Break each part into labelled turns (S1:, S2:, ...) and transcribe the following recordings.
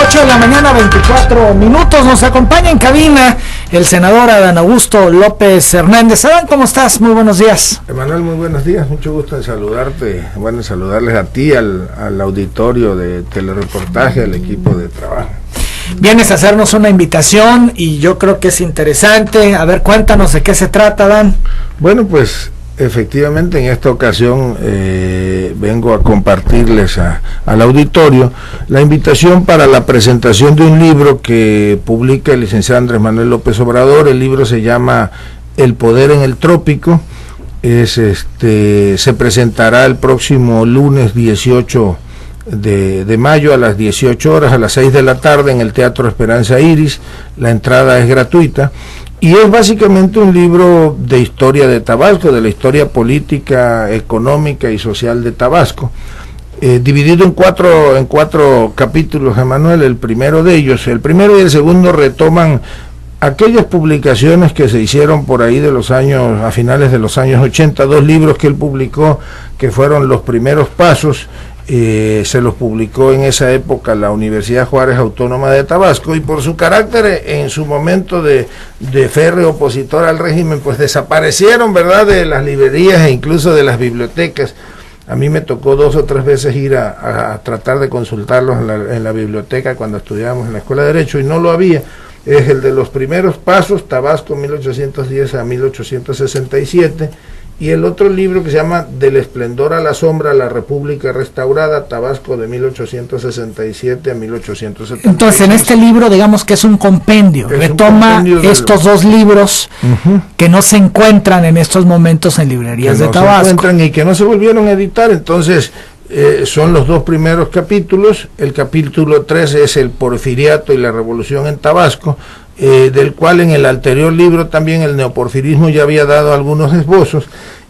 S1: 8 de la mañana, 24 minutos. Nos acompaña en cabina el senador Adán Augusto López Hernández. Adán, ¿cómo estás? Muy buenos días.
S2: Emanuel, muy buenos días. Mucho gusto en saludarte. Bueno, saludarles a ti, al auditorio de Telereportaje, al equipo de trabajo.
S1: Vienes a hacernos una invitación y yo creo que es interesante. A ver, cuéntanos de qué se trata, Adán.
S2: Bueno, pues efectivamente en esta ocasión vengo a compartirles al auditorio la invitación para la presentación de un libro que publica el licenciado Andrés Manuel López Obrador. El libro se llama El Poder en el Trópico. Se presentará el próximo lunes 18 de mayo a las 18 horas, a las 6 de la tarde en el Teatro Esperanza Iris. La entrada es gratuita. Y es básicamente un libro de historia de Tabasco, de la historia política, económica y social de Tabasco, dividido en cuatro capítulos, Emanuel. El primero de ellos, el primero y el segundo retoman aquellas publicaciones que se hicieron por ahí a finales de los años 80, dos libros que él publicó, que fueron los primeros pasos. Se los publicó en esa época la Universidad Juárez Autónoma de Tabasco, y por su carácter en su momento de férreo opositor al régimen, pues desaparecieron, ¿verdad?, de las librerías e incluso de las bibliotecas. A mí me tocó 2 o 3 veces ir a tratar de consultarlos en la biblioteca cuando estudiábamos en la Escuela de Derecho, y no lo había. Es el de los primeros pasos, Tabasco 1810 a 1867, y el otro libro que se llama Del esplendor a la sombra, la República restaurada, Tabasco de 1867 a 1870.
S1: Entonces, en este libro, digamos que es un compendio, retoma estos dos libros que no se encuentran en estos momentos en librerías de Tabasco.
S2: Se encuentran y que no se volvieron a editar. Entonces, son los 2 primeros capítulos. El capítulo 3 es el Porfiriato y la Revolución en Tabasco, del cual en el anterior libro también el neoporfirismo ya había dado algunos esbozos,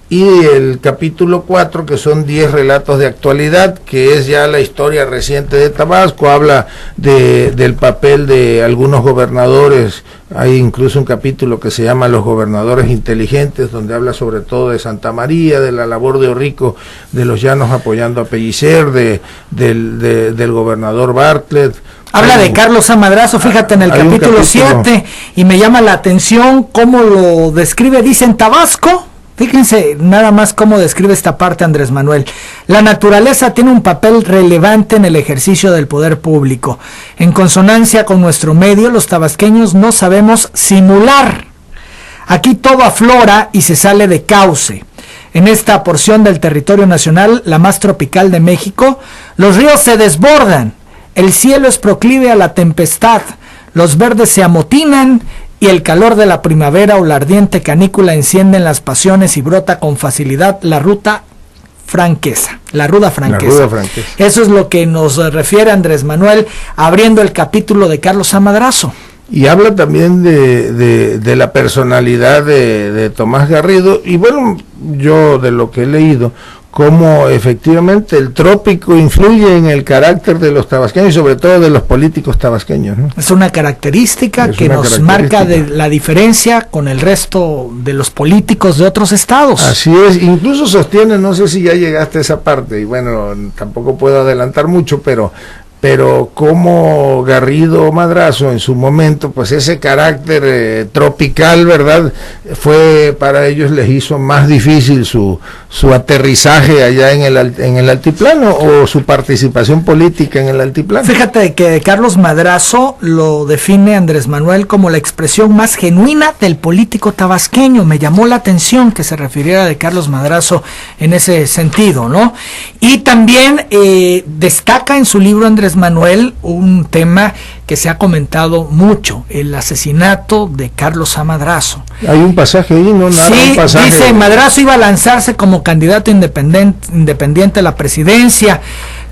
S2: y el capítulo 4, que son 10 relatos de actualidad, que es ya la historia reciente de Tabasco. Habla del papel de algunos gobernadores. Hay incluso un capítulo que se llama Los gobernadores inteligentes, donde habla sobre todo de Santa María, de la labor de Orrico de los Llanos apoyando a Pellicer, del gobernador Bartlett.
S1: Habla de Carlos A. Madrazo, fíjate, en el capítulo 7, y me llama la atención cómo lo describe. Dice: en Tabasco, fíjense nada más cómo describe esta parte Andrés Manuel: la naturaleza tiene un papel relevante en el ejercicio del poder público. En consonancia con nuestro medio, los tabasqueños no sabemos simular. Aquí todo aflora y se sale de cauce. En esta porción del territorio nacional, la más tropical de México, los ríos se desbordan. El cielo es proclive a la tempestad, los verdes se amotinan y el calor de la primavera o la ardiente canícula encienden las pasiones y brota con facilidad la ruda franqueza. Eso es lo que nos refiere Andrés Manuel abriendo el capítulo de Carlos A. Madrazo.
S2: Y habla también de la personalidad de Tomás Garrido, y bueno, yo de lo que he leído, cómo efectivamente el trópico influye en el carácter de los tabasqueños y sobre todo de los políticos tabasqueños, ¿no?
S1: Es una característica que nos marca de la diferencia con el resto de los políticos de otros estados.
S2: Así es, incluso sostiene, no sé si ya llegaste a esa parte, y bueno, tampoco puedo adelantar mucho, pero como Garrido Madrazo en su momento, pues ese carácter tropical, ¿verdad?, fue para ellos, les hizo más difícil su aterrizaje allá en el altiplano, o su participación política en el altiplano.
S1: Fíjate que Carlos Madrazo lo define Andrés Manuel como la expresión más genuina del político tabasqueño. Me llamó la atención que se refiriera de Carlos Madrazo en ese sentido, ¿no? Y también destaca en su libro Andrés Manuel un tema que se ha comentado mucho: el asesinato de Carlos A. Madrazo.
S2: Hay un pasaje ahí, ¿no?
S1: Sí,
S2: un pasaje.
S1: Dice: Madrazo iba a lanzarse como candidato independiente a la presidencia.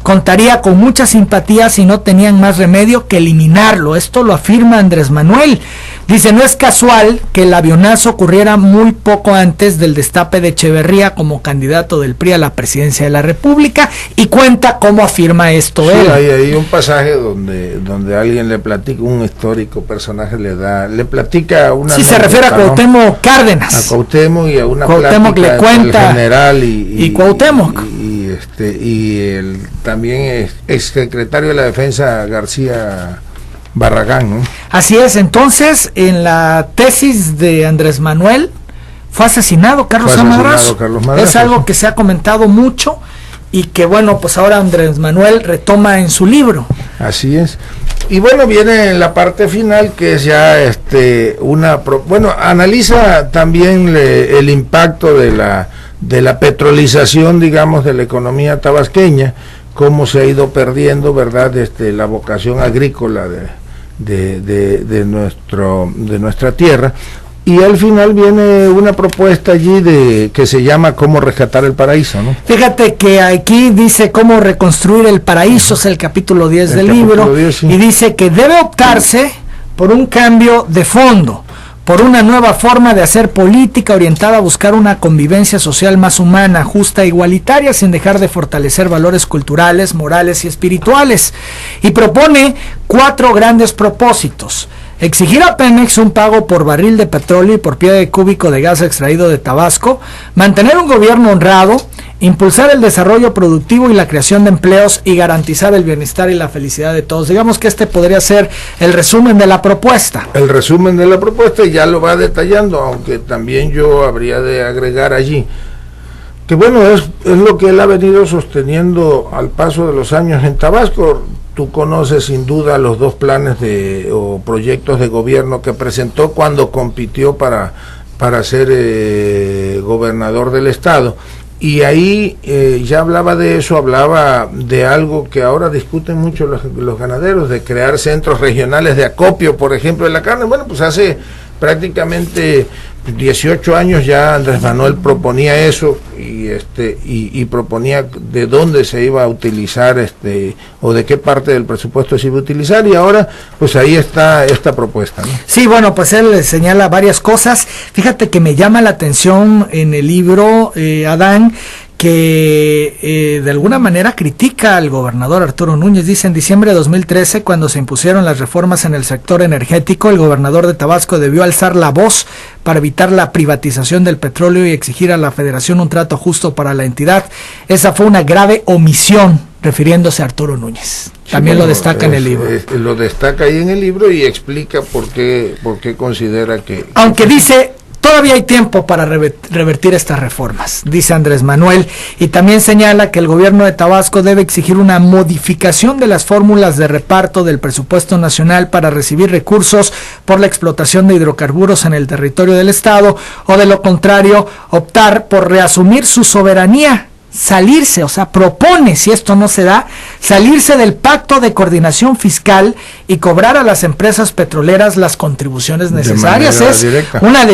S1: Contaría con mucha simpatía si no tenían más remedio que eliminarlo. Esto lo afirma Andrés Manuel. Dice: no es casual que el avionazo ocurriera muy poco antes del destape de Echeverría como candidato del PRI a la presidencia de la República, y cuenta cómo afirma esto
S2: sí,
S1: él.
S2: Hay un pasaje donde alguien le platica, un histórico personaje le platica una...
S1: Sí, se refiere a Cuauhtémoc Cárdenas.
S2: A Cuauhtémoc y a una
S1: Cuauhtémoc
S2: plática
S1: le cuenta
S2: general
S1: y Cuauhtémoc.
S2: Y y también exsecretario de la Defensa García Barragán, ¿no?
S1: Así es. Entonces, en la tesis de Andrés Manuel fue asesinado Carlos Madrazo. Es algo que se ha comentado mucho y que, bueno, pues ahora Andrés Manuel retoma en su libro.
S2: Así es. Y bueno, viene en la parte final, que es ya analiza también el impacto de la petrolización, digamos, de la economía tabasqueña, cómo se ha ido perdiendo, ¿verdad?, la vocación agrícola de nuestra tierra. Y al final viene una propuesta allí que se llama Cómo rescatar el paraíso, ¿no?
S1: Fíjate que aquí dice Cómo reconstruir el paraíso, es el capítulo 10 del libro, 10, sí. Y dice que debe optarse por un cambio de fondo, por una nueva forma de hacer política orientada a buscar una convivencia social más humana, justa e igualitaria, sin dejar de fortalecer valores culturales, morales y espirituales. Y propone 4 grandes propósitos. Exigir a Pemex un pago por barril de petróleo y por pie cúbico de gas extraído de Tabasco, mantener un gobierno honrado, impulsar el desarrollo productivo y la creación de empleos y garantizar el bienestar y la felicidad de todos. Digamos que podría ser el resumen de la propuesta.
S2: El resumen de la propuesta, y ya lo va detallando, aunque también yo habría de agregar allí que bueno, es lo que él ha venido sosteniendo al paso de los años en Tabasco. Tú conoces sin duda los 2 planes o proyectos de gobierno que presentó cuando compitió para ser gobernador del estado. Y ahí ya hablaba de eso, hablaba de algo que ahora discuten mucho los ganaderos, de crear centros regionales de acopio, por ejemplo, de la carne. Bueno, pues hace prácticamente 18 años ya Andrés Manuel proponía eso y proponía de dónde se iba a utilizar o de qué parte del presupuesto se iba a utilizar, y ahora pues ahí está esta propuesta, ¿no?
S1: Sí, bueno, pues él señala varias cosas. Fíjate que me llama la atención en el libro, Adán, que de alguna manera critica al gobernador Arturo Núñez. Dice: en diciembre de 2013, cuando se impusieron las reformas en el sector energético, el gobernador de Tabasco debió alzar la voz para evitar la privatización del petróleo y exigir a la Federación un trato justo para la entidad. Esa fue una grave omisión, refiriéndose a Arturo Núñez. También lo destaca en el libro.
S2: Lo destaca ahí en el libro y explica por qué considera que...
S1: Aunque dice... Todavía hay tiempo para revertir estas reformas, dice Andrés Manuel, y también señala que el gobierno de Tabasco debe exigir una modificación de las fórmulas de reparto del presupuesto nacional para recibir recursos por la explotación de hidrocarburos en el territorio del estado, o de lo contrario, optar por reasumir su soberanía, salirse, o sea, propone, si esto no se da, salirse del pacto de coordinación fiscal y cobrar a las empresas petroleras las contribuciones necesarias. Sería una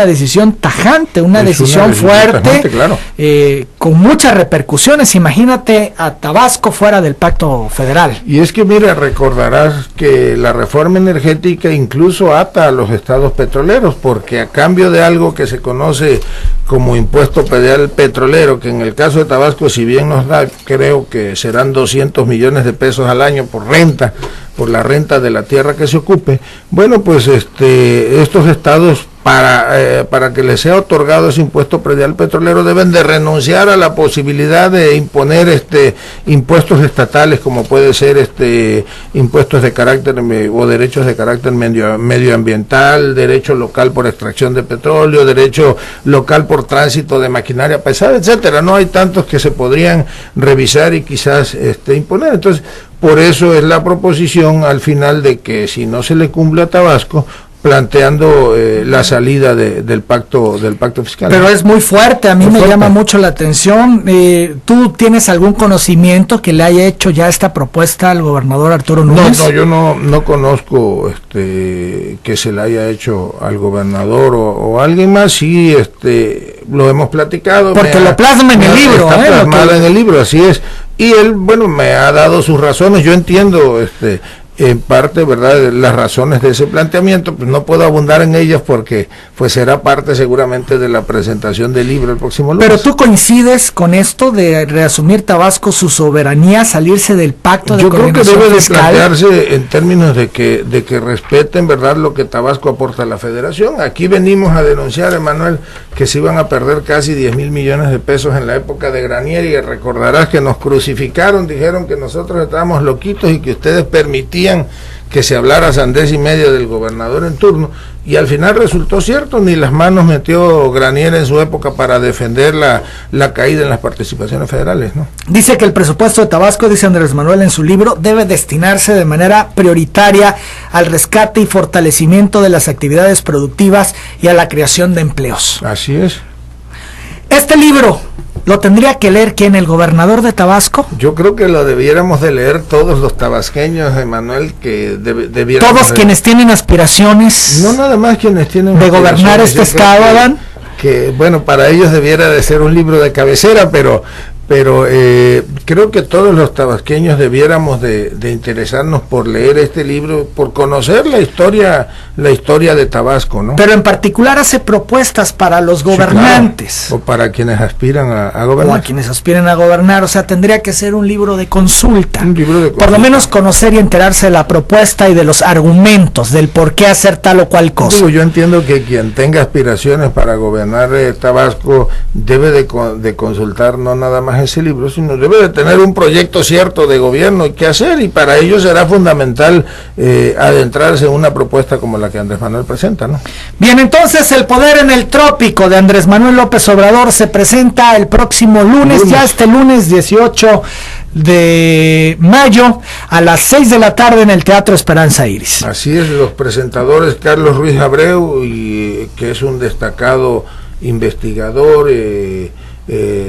S1: decisión tajante, una decisión fuerte, tajante, claro. Con muchas repercusiones. Imagínate a Tabasco fuera del pacto federal.
S2: Y es que, mira, recordarás que la reforma energética incluso ata a los estados petroleros, porque a cambio de algo que se conoce como impuesto predial petrolero, que en el caso de Tabasco, si bien nos da, creo que serán 200 millones de pesos al año por la renta de la tierra que se ocupe, bueno, pues estos estados, para que les sea otorgado ese impuesto predial petrolero, deben de renunciar a la posibilidad de imponer impuestos estatales, como puede ser impuestos de carácter o derechos de carácter medioambiental, derecho local por extracción de petróleo, derecho local por tránsito de maquinaria pesada, etcétera. No hay tantos que se podrían revisar y quizás imponer. Entonces, por eso es la proposición al final de que si no se le cumple a Tabasco, planteando la salida del pacto fiscal.
S1: Pero es muy fuerte, a mí me llama mucho la atención. ¿Tú tienes algún conocimiento que le haya hecho ya esta propuesta al gobernador Arturo Núñez?
S2: No, yo no conozco que se le haya hecho al gobernador o a alguien más. Sí, lo hemos platicado.
S1: Porque lo plasma en el libro.
S2: Está plasmado en el libro, así es. Y él, bueno, me ha dado sus razones. Yo entiendo en parte, ¿verdad?, las razones de ese planteamiento. Pues no puedo abundar en ellas porque pues será parte seguramente de la presentación del libro el próximo lunes.
S1: Pero tú coincides con esto de reasumir Tabasco su soberanía, salirse del pacto de coordinación
S2: fiscal. Yo creo que debe
S1: fiscal.
S2: de plantearse en términos de que respeten, ¿verdad?, lo que Tabasco aporta a la federación. Aquí venimos a denunciar, Emanuel, que se iban a perder casi 10,000 millones de pesos en la época de Granier, y recordarás que nos crucificaron, dijeron que nosotros estábamos loquitos y que ustedes permitían que se hablara sandez y media del gobernador en turno, y al final resultó cierto. Ni las manos metió Granier en su época para defender la caída en las participaciones federales, ¿no?
S1: Dice que el presupuesto de Tabasco, dice Andrés Manuel en su libro, debe destinarse de manera prioritaria al rescate y fortalecimiento de las actividades productivas y a la creación de empleos.
S2: Así es.
S1: Este libro ¿lo tendría que leer quién? ¿El gobernador de Tabasco?
S2: Yo creo que lo debiéramos de leer todos los tabasqueños, Emanuel, que debiéramos...
S1: Todos quienes tienen aspiraciones...
S2: No nada más quienes tienen...
S1: ¿De gobernar este estado, Adán?
S2: Que, bueno, para ellos debiera de ser un libro de cabecera, pero creo que todos los tabasqueños debiéramos de interesarnos por leer este libro, por conocer la historia de Tabasco, ¿no?
S1: Pero en particular hace propuestas para los gobernantes.
S2: Sí, claro. O para quienes aspiran a gobernar.
S1: O a quienes aspiran a gobernar, o sea, tendría que ser un libro de consulta.
S2: Un libro de consulta.
S1: Por lo menos conocer y enterarse de la propuesta y de los argumentos, del por qué hacer tal o cual cosa.
S2: Yo entiendo que quien tenga aspiraciones para gobernar Tabasco debe de consultar no nada más ese libro, sino debe de tener un proyecto cierto de gobierno y qué hacer, y para ello será fundamental adentrarse en una propuesta como la que Andrés Manuel presenta, ¿no?
S1: Bien, entonces El poder en el trópico de Andrés Manuel López Obrador se presenta el próximo lunes, ya este lunes 18 de mayo a las 6 de la tarde en el Teatro Esperanza Iris.
S2: Así es, los presentadores Carlos Ruiz Abreu, que es un destacado investigador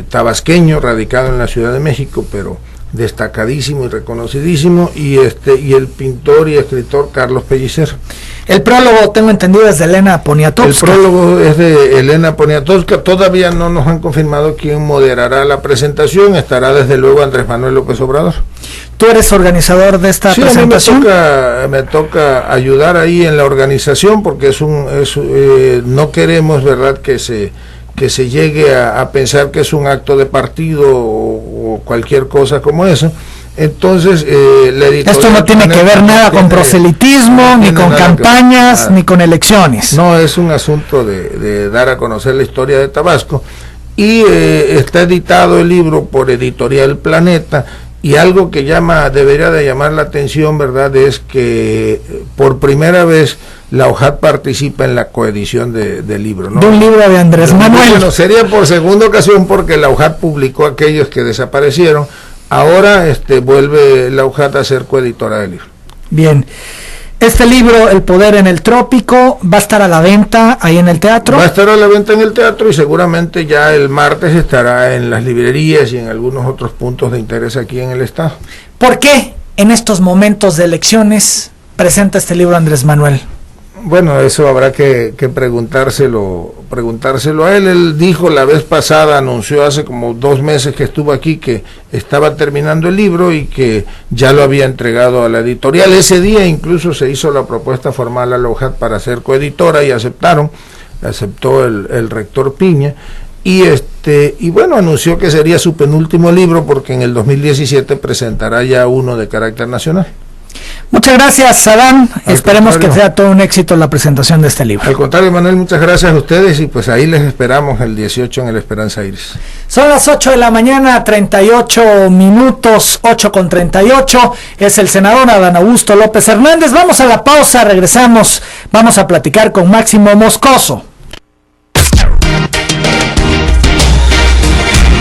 S2: tabasqueño, radicado en la Ciudad de México, pero destacadísimo y reconocidísimo, y el pintor y escritor Carlos Pellicer.
S1: El prólogo, tengo entendido, es de Elena Poniatowska.
S2: El prólogo es de Elena Poniatowska. Todavía no nos han confirmado quién moderará la presentación. Estará desde luego Andrés Manuel López Obrador.
S1: ¿Tú eres organizador de esta presentación?
S2: A mí me toca ayudar ahí en la organización, porque no queremos, ¿verdad?, que se llegue a pensar que es un acto de partido o cualquier cosa como eso. Entonces,
S1: esto no tiene que ver nada con proselitismo, ni con campañas, ni con elecciones.
S2: No, es un asunto de dar a conocer la historia de Tabasco, y está editado el libro por Editorial Planeta, y algo que debería de llamar la atención, ¿verdad?, es que por primera vez la OJAT participa en la coedición del libro, ¿no?
S1: De un libro de Andrés Manuel.
S2: Bueno, sería por segunda ocasión, porque la OJAT publicó aquellos que desaparecieron. Ahora vuelve la OJAT a ser coeditora del libro.
S1: Bien. Este libro, El poder en el trópico, va a estar a la venta ahí en el teatro.
S2: Va a estar a la venta en el teatro, y seguramente ya el martes estará en las librerías y en algunos otros puntos de interés aquí en el estado.
S1: ¿Por qué en estos momentos de elecciones presenta este libro Andrés Manuel?
S2: Bueno, eso habrá que preguntárselo a él. Él dijo la vez pasada, anunció hace como 2 meses que estuvo aquí, que estaba terminando el libro y que ya lo había entregado a la editorial. Ese día incluso se hizo la propuesta formal a la OJAT para ser coeditora, y aceptó el rector Piña, y bueno, anunció que sería su penúltimo libro, porque en el 2017 presentará ya uno de carácter nacional.
S1: Muchas gracias, Adán. Esperemos que sea todo un éxito la presentación de este libro.
S2: Al contrario, Manuel, muchas gracias a ustedes, y pues ahí les esperamos el 18 en el Esperanza Iris.
S1: Son las 8 de la mañana, 38 minutos, 8:38. Es el senador Adán Augusto López Hernández. Vamos a la pausa, regresamos. Vamos a platicar con Máximo Moscoso.